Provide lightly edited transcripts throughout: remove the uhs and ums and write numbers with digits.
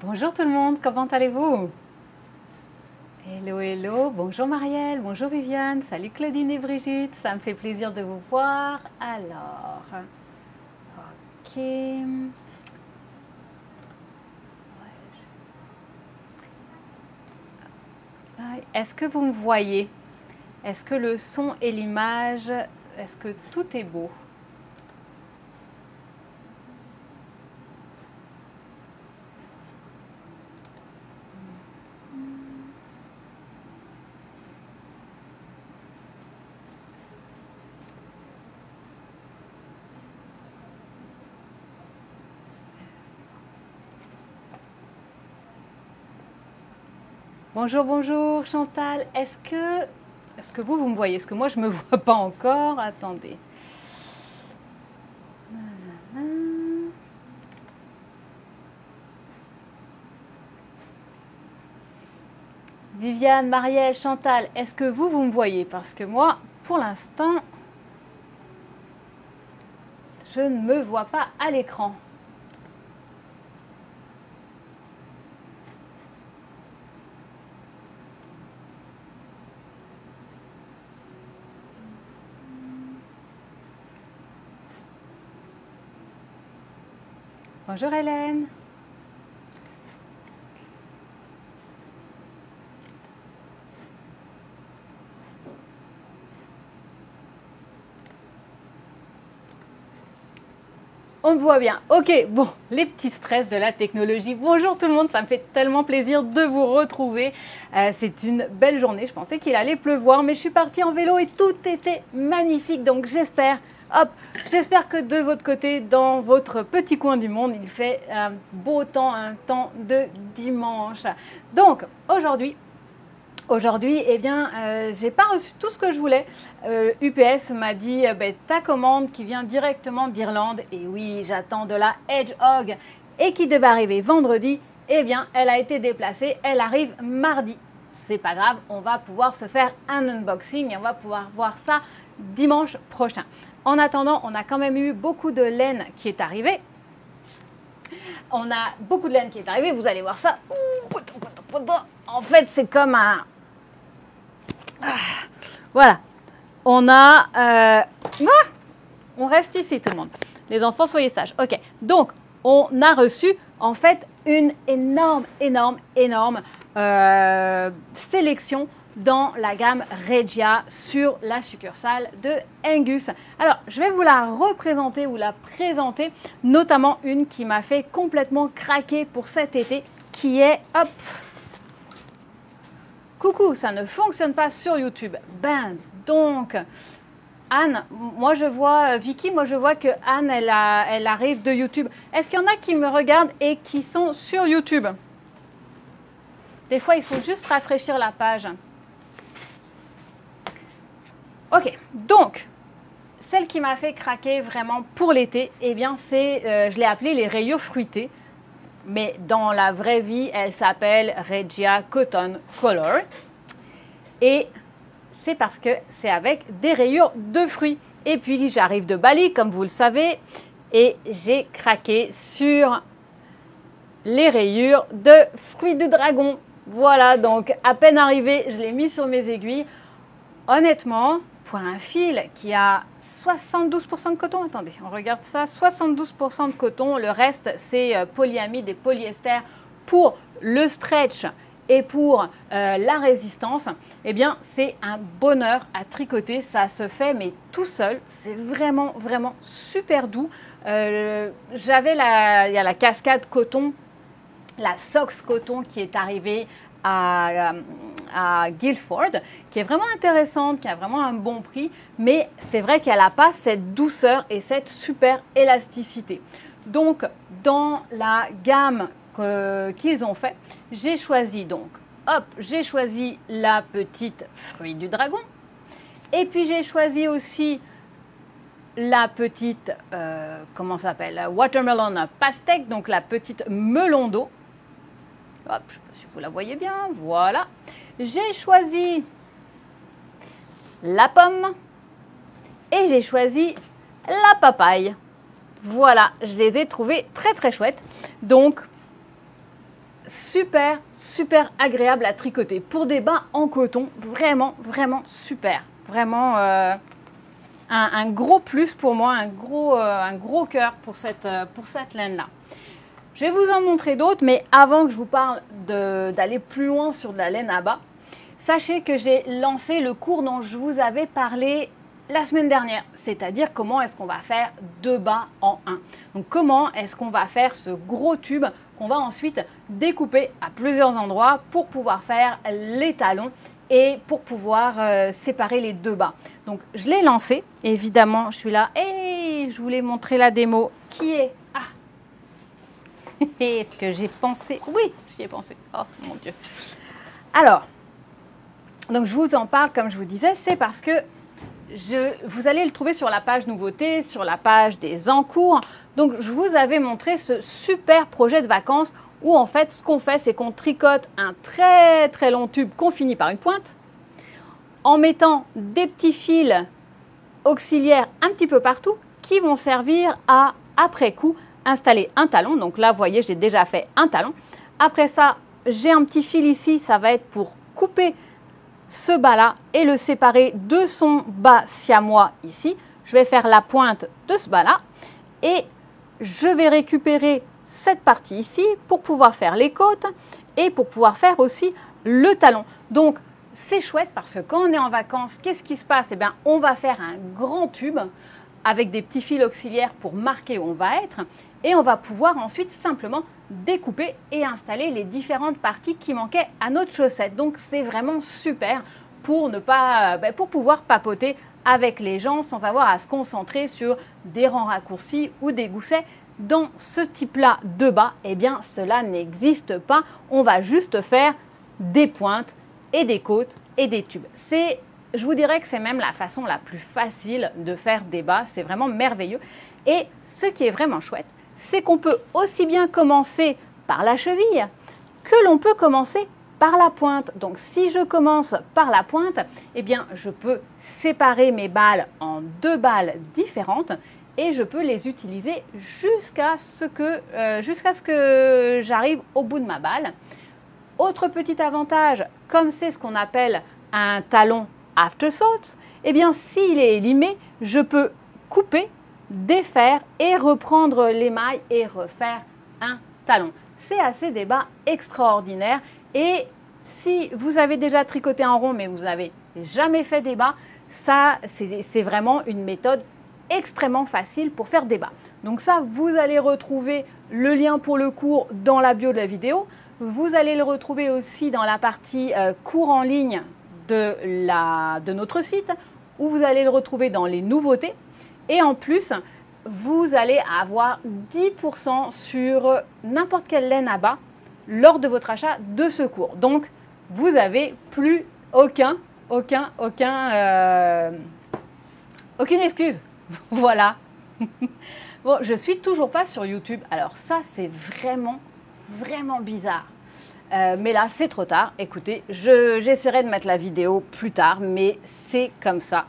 Bonjour tout le monde, comment allez-vous? Hello, hello, bonjour Marielle, bonjour Viviane, salut Claudine et Brigitte, ça me fait plaisir de vous voir. Alors, ok. Est-ce que vous me voyez? Est-ce que le son et l'image, est-ce que tout est beau? Bonjour, bonjour Chantal. Est-ce que vous me voyez? Est-ce que moi je ne me vois pas encore? Attendez. Viviane, Marielle, Chantal, est-ce que vous me voyez? Parce que moi, pour l'instant, je ne me vois pas à l'écran. Bonjour Hélène. On me voit bien. Ok, bon, les petits stress de la technologie. Bonjour tout le monde, ça me fait tellement plaisir de vous retrouver. C'est une belle journée. Je pensais qu'il allait pleuvoir, mais je suis partie en vélo et tout était magnifique. Donc j'espère que de votre côté, dans votre petit coin du monde, il fait un beau temps, un temps de dimanche. Donc Aujourd'hui, eh bien, j'ai pas reçu tout ce que je voulais. UPS m'a dit ta commande qui vient directement d'Irlande. Et oui, j'attends de la Hedgehog et qui devait arriver vendredi. Eh bien, elle a été déplacée. Elle arrive mardi. C'est pas grave, on va pouvoir se faire un unboxing et on va pouvoir voir ça dimanche prochain. En attendant, on a quand même eu beaucoup de laine qui est arrivée. On a beaucoup de laine qui est arrivée. Vous allez voir ça. En fait, c'est comme un... Voilà, on a... on reste ici tout le monde. Les enfants, soyez sages. Ok, donc on a reçu en fait une énorme sélection dans la gamme Regia sur la succursale de Angus. Alors, je vais vous la représenter ou la présenter, notamment une qui m'a fait complètement craquer pour cet été, qui est... Hop, coucou, ça ne fonctionne pas sur YouTube. Ben, donc, Anne, moi je vois, Vicky, moi je vois que Anne, elle arrive de YouTube. Est-ce qu'il y en a qui me regardent et qui sont sur YouTube? Des fois, il faut juste rafraîchir la page. Ok, donc, celle qui m'a fait craquer vraiment pour l'été, eh bien, c'est, je l'ai appelée les rayures fruitées. Mais dans la vraie vie, elle s'appelle Regia Cotton Color. Et c'est parce que c'est avec des rayures de fruits. Et puis, j'arrive de Bali, comme vous le savez, et j'ai craqué sur les rayures de fruits de dragon. Voilà, donc à peine arrivé, je l'ai mis sur mes aiguilles. Honnêtement, pour un fil qui a 72% de coton, attendez, on regarde ça, 72% de coton, le reste c'est polyamide et polyester pour le stretch et pour la résistance, eh bien c'est un bonheur à tricoter, ça se fait mais tout seul, c'est vraiment super doux. Il y a la cascade coton, la Socks coton qui est arrivée à Guildford, qui est vraiment intéressante, qui a vraiment un bon prix, mais c'est vrai qu'elle n'a pas cette douceur et cette super élasticité. Donc, dans la gamme qu'ils ont fait, j'ai choisi la petite fruit du dragon, et puis j'ai choisi aussi la petite, comment ça s'appelle, watermelon pastèque, donc la petite melon d'eau. Hop, je ne sais pas si vous la voyez bien, voilà. J'ai choisi la pomme et j'ai choisi la papaye. Voilà, je les ai trouvées très chouettes. Donc, super, super agréable à tricoter. Pour des bas en coton, vraiment, vraiment super. Vraiment un gros plus pour moi, un gros cœur pour cette laine-là. Je vais vous en montrer d'autres, mais avant que je vous parle d'aller plus loin sur de la laine à bas, sachez que j'ai lancé le cours dont je vous avais parlé la semaine dernière, c'est-à-dire comment est-ce qu'on va faire 2 bas en 1. Donc comment est-ce qu'on va faire ce gros tube qu'on va ensuite découper à plusieurs endroits pour pouvoir faire les talons et pour pouvoir séparer les 2 bas. Donc je l'ai lancé, évidemment je suis là et je voulais montrer la démo qui est... Est-ce que j'ai pensé? Oui, j'y ai pensé. Oh mon Dieu. Alors, donc je vous en parle comme je vous disais, c'est parce que vous allez le trouver sur la page nouveautés, sur la page des encours. Donc je vous avais montré ce super projet de vacances où en fait ce qu'on fait c'est qu'on tricote un très très long tube qu'on finit par une pointe en mettant des petits fils auxiliaires un petit peu partout qui vont servir à après coup installer un talon. Donc là vous voyez j'ai déjà fait un talon. Après ça j'ai un petit fil ici, ça va être pour couper ce bas là et le séparer de son bas siamois ici. Je vais faire la pointe de ce bas là et je vais récupérer cette partie ici pour pouvoir faire les côtes et pour pouvoir faire aussi le talon. Donc c'est chouette parce que quand on est en vacances, qu'est-ce qui se passe? Eh bien on va faire un grand tube avec des petits fils auxiliaires pour marquer où on va être et on va pouvoir ensuite simplement découper et installer les différentes parties qui manquaient à notre chaussette. Donc c'est vraiment super pour pour pouvoir papoter avec les gens sans avoir à se concentrer sur des rangs raccourcis ou des goussets. Dans ce type-là de bas, eh bien cela n'existe pas. On va juste faire des pointes et des côtes et des tubes. Je vous dirais que c'est même la façon la plus facile de faire des bas. C'est vraiment merveilleux. Et ce qui est vraiment chouette, c'est qu'on peut aussi bien commencer par la cheville que l'on peut commencer par la pointe. Donc si je commence par la pointe, eh bien je peux séparer mes balles en 2 balles différentes et je peux les utiliser jusqu'à ce que j'arrive au bout de ma balle. Autre petit avantage, comme c'est ce qu'on appelle un talon afterthoughts, eh bien s'il est limé, je peux couper, défaire et reprendre l'émail et refaire un talon. C'est assez des bas extraordinaires et si vous avez déjà tricoté en rond mais vous n'avez jamais fait des bas, ça c'est vraiment une méthode extrêmement facile pour faire des bas. Donc ça, vous allez retrouver le lien pour le cours dans la bio de la vidéo. Vous allez le retrouver aussi dans la partie cours en ligne de notre site, où vous allez le retrouver dans les nouveautés. Et en plus, vous allez avoir 10% sur n'importe quelle laine à bas lors de votre achat de ce cours. Donc, vous n'avez plus aucune excuse. Voilà. Bon, je suis toujours pas sur YouTube. Alors ça, c'est vraiment bizarre. Mais là, c'est trop tard. Écoutez, j'essaierai de mettre la vidéo plus tard, mais c'est comme ça.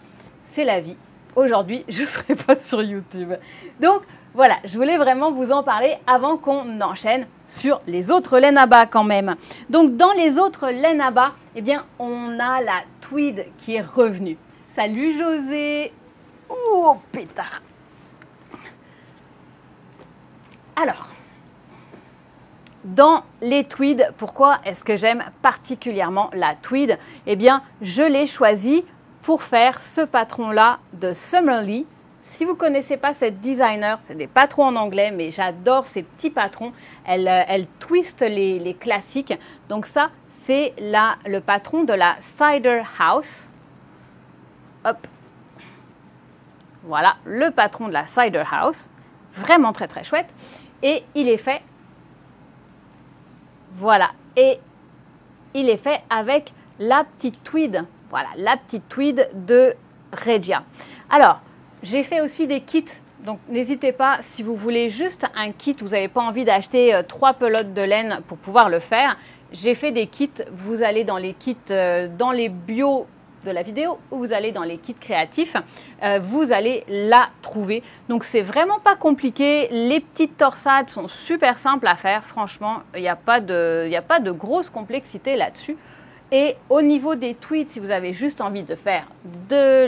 C'est la vie. Aujourd'hui, je ne serai pas sur YouTube. Donc, voilà, je voulais vraiment vous en parler avant qu'on enchaîne sur les autres laines à bas quand même. Donc, dans les autres laines à bas, eh bien, on a la tweed qui est revenue. Salut José. Oh, pétard. Alors, dans les tweeds, pourquoi est-ce que j'aime particulièrement la tweed? Eh bien, je l'ai choisie pour faire ce patron-là de Summerlee. Si vous ne connaissez pas cette designer, c'est des patrons en anglais, mais j'adore ces petits patrons. Elle twist les classiques. Donc ça, c'est le patron de la Cider House. Hop. Voilà, le patron de la Cider House. Vraiment très très chouette. Et il est fait... Voilà, et il est fait avec la petite tweed. Voilà, la petite tweed de Regia. Alors, j'ai fait aussi des kits. Donc, n'hésitez pas, si vous voulez juste un kit, vous n'avez pas envie d'acheter 3 pelotes de laine pour pouvoir le faire. J'ai fait des kits. Vous allez dans les kits, dans les bio de la vidéo ou vous allez dans les kits créatifs, vous allez la trouver. Donc c'est vraiment pas compliqué, les petites torsades sont super simples à faire, franchement, il n'y a pas de grosse complexité là-dessus. Et au niveau des tweeds, si vous avez juste envie de faire des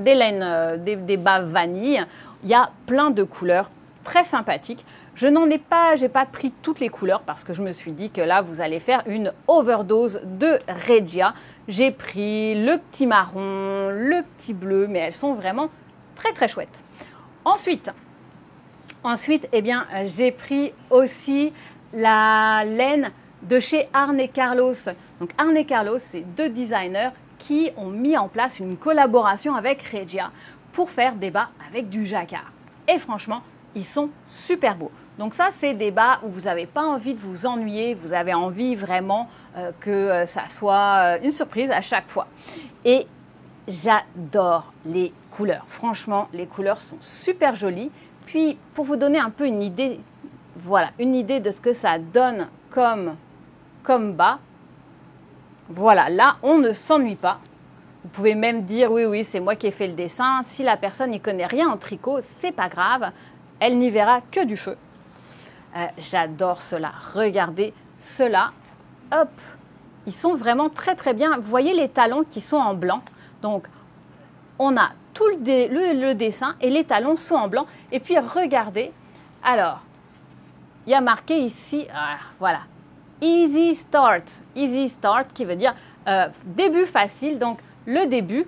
laines, des bas vanille, il y a plein de couleurs très sympathiques. Je n'en ai pas, j'ai pas pris toutes les couleurs parce que je me suis dit que là, vous allez faire une overdose de Regia. J'ai pris le petit marron, le petit bleu, mais elles sont vraiment très très chouettes. Ensuite, eh bien, j'ai pris aussi la laine de chez Arne Carlos. Donc Arne Carlos, c'est deux designers qui ont mis en place une collaboration avec Regia pour faire des bas avec du jacquard. Et franchement, ils sont super beaux. Donc ça, c'est des bas où vous n'avez pas envie de vous ennuyer, vous avez envie vraiment que ça soit une surprise à chaque fois. Et j'adore les couleurs. Franchement, les couleurs sont super jolies. Puis, pour vous donner un peu une idée, voilà, une idée de ce que ça donne comme bas. Voilà, là, on ne s'ennuie pas. Vous pouvez même dire, oui, c'est moi qui ai fait le dessin. Si la personne n'y connaît rien en tricot, c'est pas grave. Elle n'y verra que du feu. J'adore cela. Regardez cela. Hop, ils sont vraiment très très bien. Vous voyez les talons qui sont en blanc. Donc, on a tout le dessin et les talons sont en blanc. Et puis, regardez. Alors, il y a marqué ici, voilà, Easy Start. Easy Start qui veut dire début facile. Donc, le début,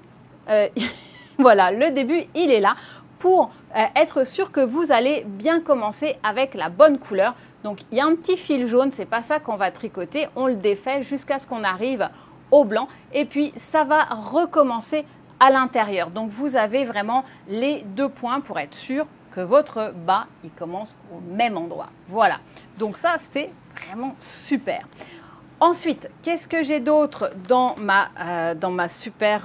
voilà, le début, il est là pour être sûr que vous allez bien commencer avec la bonne couleur. Donc, il y a un petit fil jaune, c'est pas ça qu'on va tricoter. On le défait jusqu'à ce qu'on arrive au blanc. Et puis, ça va recommencer à l'intérieur. Donc, vous avez vraiment les deux points pour être sûr que votre bas, il commence au même endroit. Voilà. Donc, ça, c'est vraiment super. Ensuite, qu'est-ce que j'ai d'autre dans ma super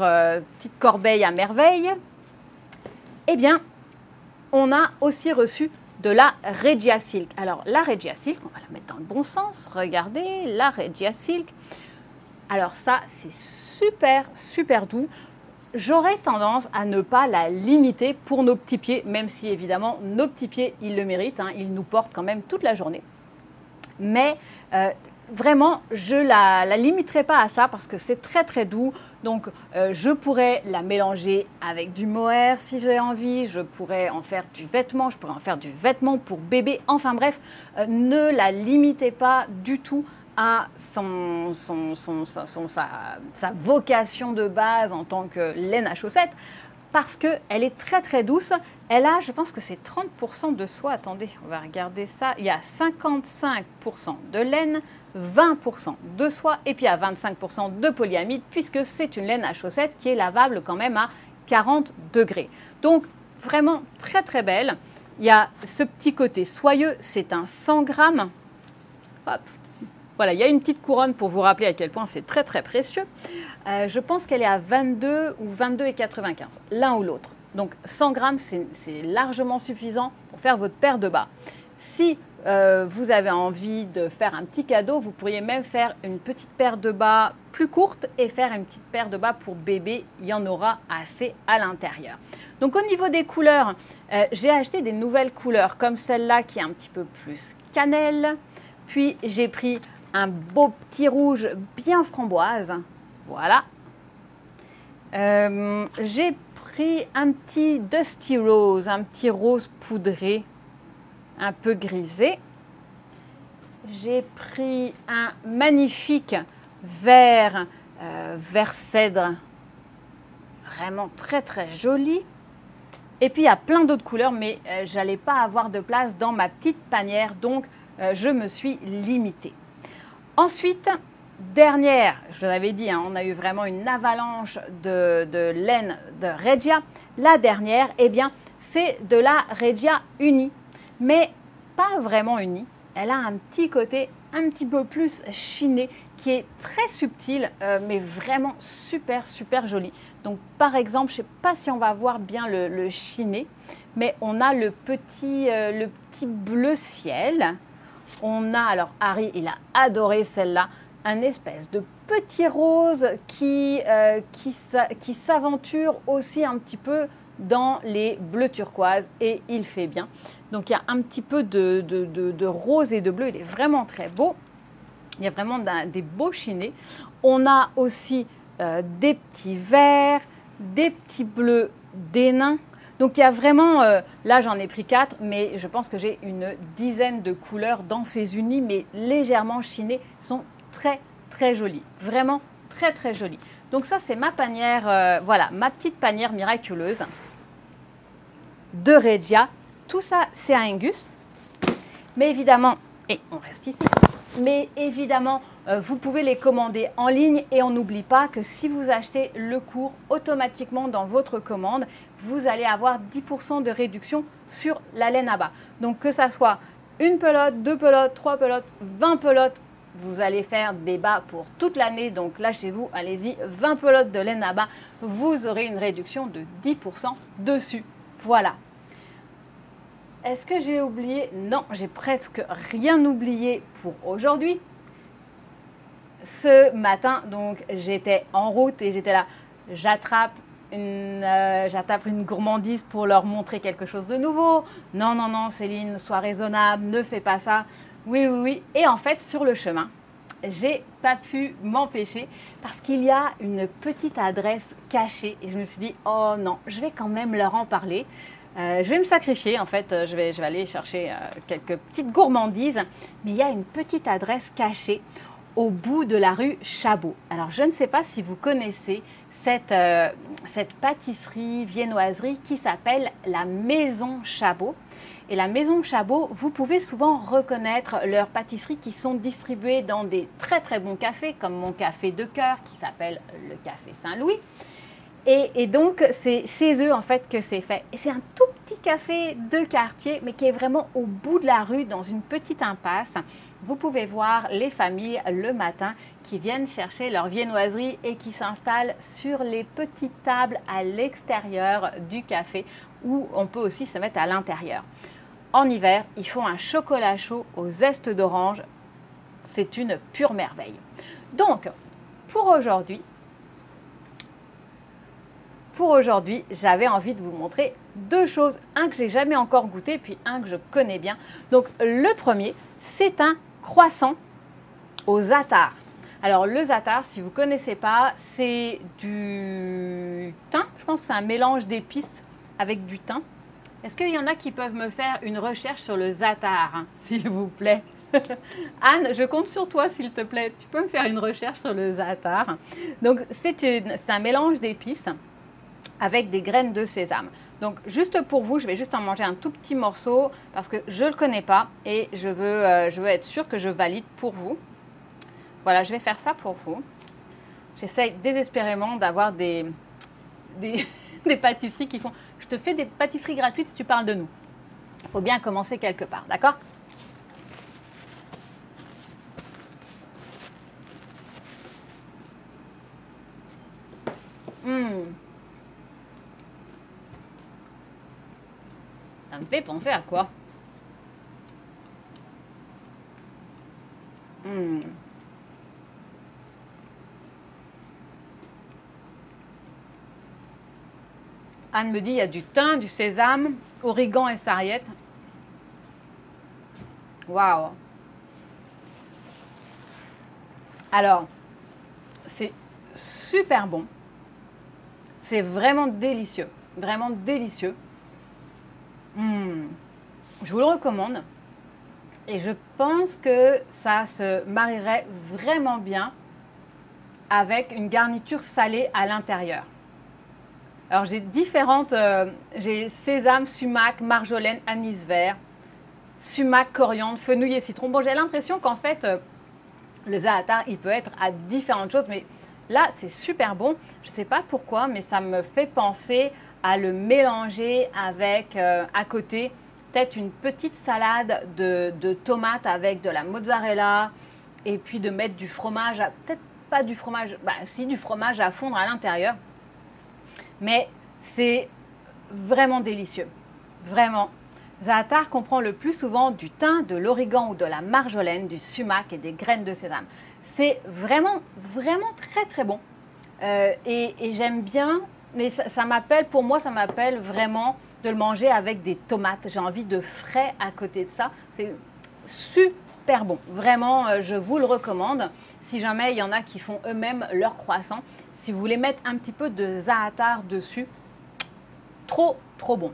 petite corbeille à merveille? Eh bien, on a aussi reçu de la Regia Silk. Alors, la Regia Silk, on va la mettre dans le bon sens. Regardez, la Regia Silk. Alors ça, c'est super, super doux. J'aurais tendance à ne pas la limiter pour nos petits pieds, même si évidemment, nos petits pieds, ils le méritent. Hein, ils nous portent quand même toute la journée. Mais vraiment, je ne la limiterai pas à ça parce que c'est très très doux. Donc, je pourrais la mélanger avec du mohair si j'ai envie. Je pourrais en faire du vêtement. Je pourrais en faire du vêtement pour bébé. Enfin bref, ne la limitez pas du tout à sa vocation de base en tant que laine à chaussettes parce qu'elle est très très douce. Elle a, je pense que c'est 30% de soie. Attendez, on va regarder ça. Il y a 55% de laine, 20% de soie et puis à 25% de polyamide puisque c'est une laine à chaussettes qui est lavable quand même à 40 degrés. Donc vraiment très très belle. Il y a ce petit côté soyeux, c'est un 100 grammes. Hop. Voilà, il y a une petite couronne pour vous rappeler à quel point c'est très très précieux. Je pense qu'elle est à 22 ou 22,95, l'un ou l'autre. Donc 100 grammes, c'est largement suffisant pour faire votre paire de bas. Si vous avez envie de faire un petit cadeau, vous pourriez même faire une petite paire de bas plus courte et faire une petite paire de bas pour bébé. Il y en aura assez à l'intérieur. Donc au niveau des couleurs, j'ai acheté des nouvelles couleurs comme celle-là qui est un petit peu plus cannelle. Puis j'ai pris un beau petit rouge bien framboise. Voilà. J'ai pris un petit Dusty Rose, un petit rose poudré, un peu grisé. J'ai pris un magnifique vert, vert cèdre, vraiment très très joli. Et puis il y a plein d'autres couleurs, mais j'allais pas avoir de place dans ma petite panière, donc je me suis limitée. Ensuite, dernière, je vous l'avais dit, hein, on a eu vraiment une avalanche de laine de Regia. La dernière, eh bien, c'est de la Regia Uni, mais pas vraiment unie. Elle a un petit côté un petit peu plus chiné, qui est très subtil, mais vraiment super, super joli. Donc, par exemple, je ne sais pas si on va voir bien le chiné, mais on a le petit bleu ciel. On a, alors Harry, il a adoré celle-là, un espèce de petit rose qui s'aventure aussi un petit peu dans les bleus turquoise et il fait bien. Donc il y a un petit peu de rose et de bleu, il est vraiment très beau. Il y a vraiment des beaux chinés. On a aussi des petits verts, des petits bleus d'énain. Donc il y a vraiment, là j'en ai pris 4, mais je pense que j'ai une dizaine de couleurs dans ces unis, mais légèrement chinés, sont très très jolis, vraiment très très jolis. Donc ça c'est ma panière, voilà, ma petite panière miraculeuse de Regia. Tout ça c'est à Angus, mais évidemment, et on reste ici, mais évidemment vous pouvez les commander en ligne et on n'oublie pas que si vous achetez le cours automatiquement dans votre commande, vous allez avoir 10% de réduction sur la laine à bas. Donc que ça soit une pelote, 2 pelotes, 3 pelotes, 20 pelotes, vous allez faire des bas pour toute l'année. Donc lâchez-vous, allez-y, 20 pelotes de laine à bas, vous aurez une réduction de 10% dessus. Voilà. Est-ce que j'ai oublié? Non, j'ai presque rien oublié pour aujourd'hui. Ce matin, donc, j'étais en route et j'étais là, j'attrape une gourmandise pour leur montrer quelque chose de nouveau. Non, non, non, Céline, sois raisonnable, ne fais pas ça. Oui, oui, oui. Et en fait, sur le chemin, j'ai pas pu m'empêcher parce qu'il y a une petite adresse cachée. Et je me suis dit, oh non, je vais quand même leur en parler. Je vais me sacrifier, en fait, je vais aller chercher quelques petites gourmandises. Mais il y a une petite adresse cachée au bout de la rue Chabot. Alors, je ne sais pas si vous connaissez cette pâtisserie, viennoiserie qui s'appelle la Maison Chabot. Et la Maison Chabot, vous pouvez souvent reconnaître leurs pâtisseries qui sont distribuées dans des très très bons cafés, comme mon café de cœur qui s'appelle le Café Saint-Louis. Et donc, c'est chez eux en fait que c'est fait. Et c'est un tout petit café de quartier, mais qui est vraiment au bout de la rue, dans une petite impasse. Vous pouvez voir les familles le matin qui viennent chercher leur viennoiserie et qui s'installent sur les petites tables à l'extérieur du café, où on peut aussi se mettre à l'intérieur. En hiver, ils font un chocolat chaud au zeste d'orange. C'est une pure merveille. Donc, pour aujourd'hui, j'avais envie de vous montrer deux choses. Un que j'ai jamais encore goûté, puis un que je connais bien. Donc, le premier, c'est un croissant au za'atar. Alors, le za'atar, si vous ne connaissez pas, c'est du thym. Je pense que c'est un mélange d'épices avec du thym. Est-ce qu'il y en a qui peuvent me faire une recherche sur le za'atar, hein, s'il vous plaît? Anne, je compte sur toi, s'il te plaît. Tu peux me faire une recherche sur le za'atar. Donc, c'est un mélange d'épices avec des graines de sésame. Donc, juste pour vous, je vais juste en manger un tout petit morceau parce que je ne le connais pas et je veux être sûre que je valide pour vous. Voilà, je vais faire ça pour vous. J'essaye désespérément d'avoir des pâtisseries qui font... Je te fais des pâtisseries gratuites si tu parles de nous. Il faut bien commencer quelque part, d'accord? Ça me fait penser à quoi? Anne me dit il y a du thym, du sésame, origan et sarriette. Waouh! Alors, c'est super bon. C'est vraiment délicieux. Vraiment délicieux. Je vous le recommande. Et je pense que ça se marierait vraiment bien avec une garniture salée à l'intérieur. Alors j'ai différentes, j'ai sésame, sumac, marjolaine, anis vert, sumac, coriandre, fenouil et citron. Bon, j'ai l'impression qu'en fait, le za'atar, il peut être à différentes choses, mais là, c'est super bon. Je ne sais pas pourquoi, mais ça me fait penser à le mélanger avec, à côté, peut-être une petite salade de tomates avec de la mozzarella et puis de mettre du fromage, peut-être pas du fromage, bah si, du fromage à fondre à l'intérieur. Mais c'est vraiment délicieux, vraiment. za'atar comprend le plus souvent du thym, de l'origan ou de la marjolaine, du sumac et des graines de sésame. C'est vraiment, vraiment très très bon. Et j'aime bien, mais ça m'appelle, pour moi, ça m'appelle vraiment de le manger avec des tomates. J'ai envie de frais à côté de ça. C'est super bon. Vraiment, je vous le recommande. Si jamais il y en a qui font eux-mêmes leur croissant, si vous voulez mettre un petit peu de za'atar dessus, trop, trop bon.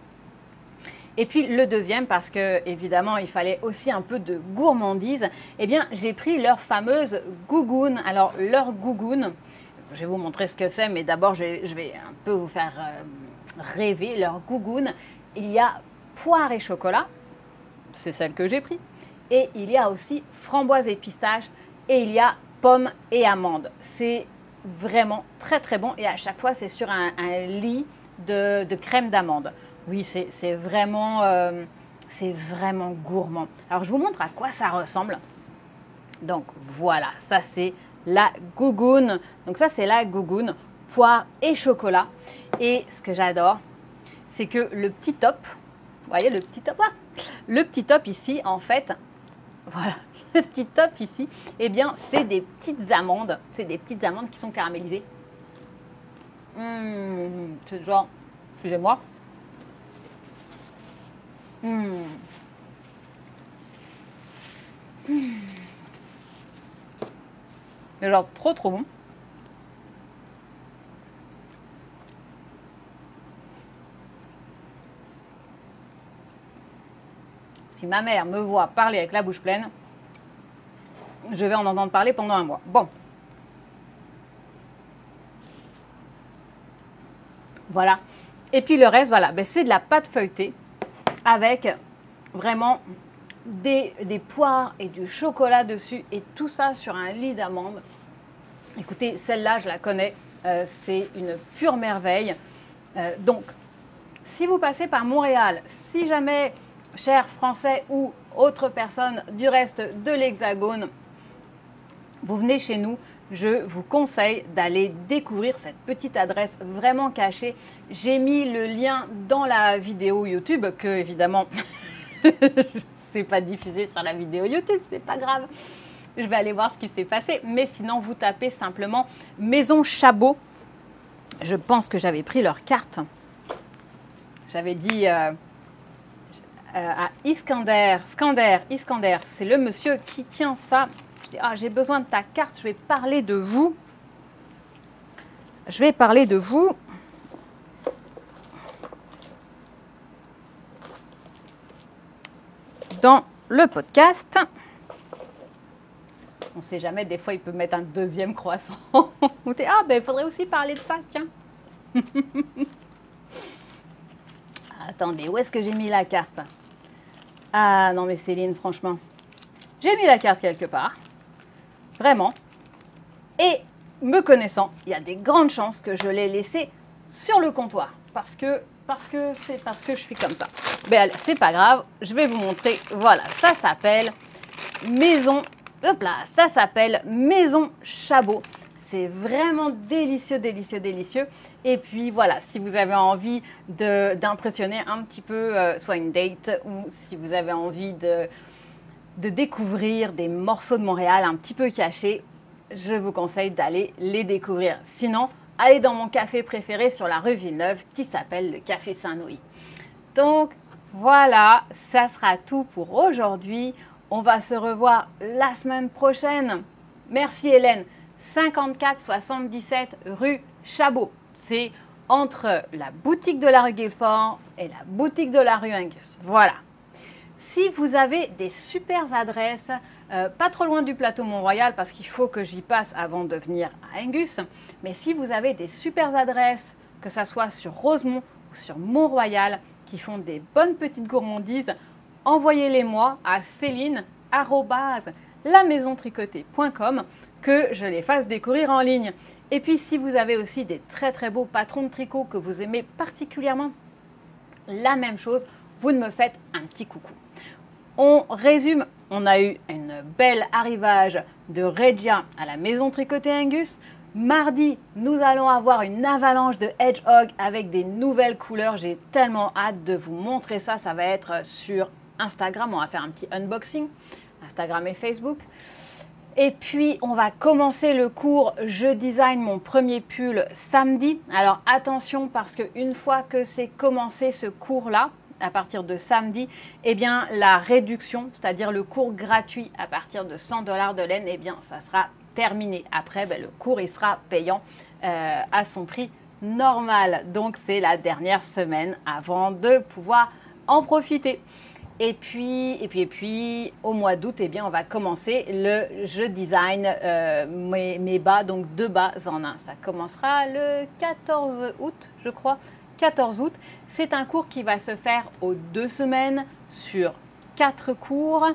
Et puis le deuxième, parce que évidemment il fallait aussi un peu de gourmandise, eh bien j'ai pris leur fameuse gougoune. Alors leur gougoune, je vais vous montrer ce que c'est, mais d'abord je vais un peu vous faire rêver. Leur gougoune, il y a poire et chocolat, c'est celle que j'ai pris, et il y a aussi framboise et pistache, et il y a pommes et amandes. C'est vraiment très très bon, et à chaque fois c'est sur un lit de crème d'amande. Oui, c'est vraiment gourmand. Alors, je vous montre à quoi ça ressemble. Donc, voilà, ça c'est la gougoune. Donc, ça c'est la gougoune, poire et chocolat. Et ce que j'adore, c'est que le petit top, vous voyez le petit top là, le petit top ici, en fait, voilà, le petit top ici, eh bien, c'est des petites amandes. C'est des petites amandes qui sont caramélisées. C'est genre, excusez-moi. Mais genre trop trop bon. Si ma mère me voit parler avec la bouche pleine, je vais en entendre parler pendant un mois. Bon. Voilà. Et puis le reste, voilà, ben, c'est de la pâte feuilletée avec vraiment des poires et du chocolat dessus et tout ça sur un lit d'amandes. Écoutez, celle-là, je la connais, c'est une pure merveille. Donc, si vous passez par Montréal, si jamais, chers Français ou autres personnes du reste de l'Hexagone, vous venez chez nous, je vous conseille d'aller découvrir cette petite adresse vraiment cachée. J'ai mis le lien dans la vidéo YouTube que, évidemment, c'est pas diffusé sur la vidéo YouTube, c'est pas grave. Je vais aller voir ce qui s'est passé. Mais sinon, vous tapez simplement Maison Chabot. Je pense que j'avais pris leur carte. J'avais dit à Iskander, c'est le monsieur qui tient ça. Je dis, ah, j'ai besoin de ta carte, je vais parler de vous. Je vais parler de vous. Dans le podcast. On ne sait jamais, des fois il peut mettre un deuxième croissant. Ah ben il faudrait aussi parler de ça, tiens. Attendez, où est-ce que j'ai mis la carte? Ah non mais Céline, franchement, j'ai mis la carte quelque part. Vraiment. Et me connaissant, il y a des grandes chances que je l'ai laissée sur le comptoir. Parce que je suis comme ça. Ben c'est pas grave, je vais vous montrer. Voilà, ça s'appelle Maison. Hop là, ça s'appelle Maison Chabot. C'est vraiment délicieux, délicieux, délicieux. Et puis voilà, si vous avez envie d'impressionner un petit peu, soit une date, ou si vous avez envie de découvrir des morceaux de Montréal un petit peu cachés, je vous conseille d'aller les découvrir. Sinon, allez dans mon café préféré sur la rue Villeneuve qui s'appelle le Café Saint-Louis. Donc voilà, ça sera tout pour aujourd'hui. On va se revoir la semaine prochaine. Merci Hélène. 5477 rue Chabot. C'est entre la boutique de la rue Guilford et la boutique de la rue Angus. Voilà. Si vous avez des super adresses, pas trop loin du plateau Mont-Royal parce qu'il faut que j'y passe avant de venir à Angus, mais si vous avez des super adresses, que ce soit sur Rosemont ou sur Mont-Royal, qui font des bonnes petites gourmandises, envoyez-les-moi à céline@lamaisontricotée.com que je les fasse découvrir en ligne. Et puis si vous avez aussi des très très beaux patrons de tricot que vous aimez particulièrement, la même chose, vous me faites un petit coucou. On résume, on a eu une belle arrivage de Regia à la maison tricotée Angus. Mardi, nous allons avoir une avalanche de hedgehog avec des nouvelles couleurs. J'ai tellement hâte de vous montrer ça. Ça va être sur Instagram. On va faire un petit unboxing. Instagram et Facebook. Et puis, on va commencer le cours « Je design mon premier pull » samedi. Alors, attention parce qu'une fois que c'est commencé ce cours-là, à partir de samedi, eh bien, la réduction, c'est-à-dire le cours gratuit à partir de 100 $ de laine, eh bien, ça sera terminé. Après, le cours, il sera payant à son prix normal. Donc, c'est la dernière semaine avant de pouvoir en profiter. Et puis, au mois d'août, eh bien, on va commencer le Je design mes bas, donc 2 bas en un. Ça commencera le 14 août, je crois. 14 août. C'est un cours qui va se faire aux 2 semaines sur 4 cours.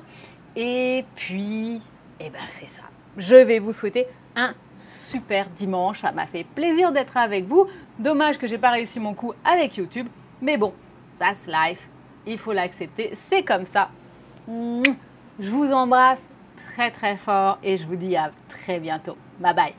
Et puis, eh ben, c'est ça. Je vais vous souhaiter un super dimanche. Ça m'a fait plaisir d'être avec vous. Dommage que j'ai pas réussi mon coup avec YouTube. Mais bon, that's life. Il faut l'accepter. C'est comme ça. Je vous embrasse très très fort et je vous dis à très bientôt. Bye bye.